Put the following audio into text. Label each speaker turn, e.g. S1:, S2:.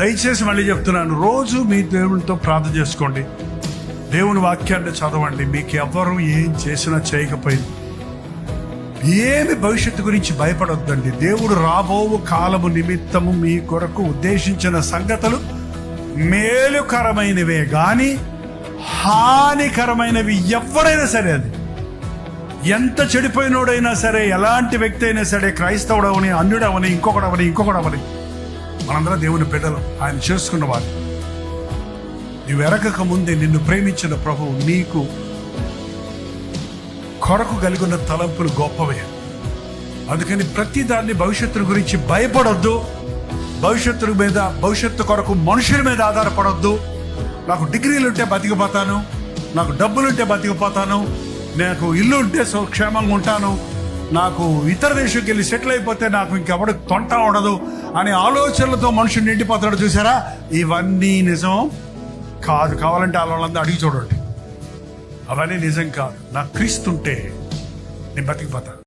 S1: దయచేసి మళ్ళీ చెప్తున్నాను, రోజు మీ దేవునితో ప్రార్థన చేసుకోండి, దేవుని వాక్యాన్ని చదవండి. మీకు ఎవ్వరూ ఏం చేసినా చేయకపోయింది ఏమి భవిష్యత్తు గురించి భయపడొద్దండి. దేవుడు రాబో కాలము నిమిత్తము మీ కొరకు ఉద్దేశించిన సంగతులు మేలుకరమైనవే గాని హానికరమైనవి ఎవరైనా సరే, అది ఎంత చెడిపోయినోడైనా సరే, ఎలాంటి వ్యక్తి అయినా సరే, క్రైస్తవుడవని, అన్యుడవని, ఇంకొకడవని మనందరం దేవుని బిడ్డలు, ఆయన చేసుకున్నవారు. నీవు ఎరగక ముందే నిన్ను ప్రేమించిన ప్రభువు నీకు కొరకు కలిగిన తలంపులు గొప్పవే. అందుకని ప్రతి దాన్ని భవిష్యత్తు గురించి భయపడొద్దు. భవిష్యత్తు కొరకు మనుషుల మీద ఆధారపడొద్దు. నాకు డిగ్రీలు ఉంటే బతికిపోతాను, నాకు డబ్బులుంటే బతికిపోతాను, నాకు ఇల్లు ఉంటే క్షేమంగా ఉంటాను, నాకు ఇతర దేశంకి వెళ్ళి సెటిల్ అయిపోతే నాకు ఇంకెవడు తొంట ఉండదు అనే ఆలోచనలతో మనుషులు నిండిపోతాడు. చూసారా, ఇవన్నీ నిజం కాదు. కావాలంటే వాళ్ళందరూ అడిగి చూడండి, అవన్నీ నిజం కాదు. నాకు క్రీస్తుంటే నేను బతికిపోతాను.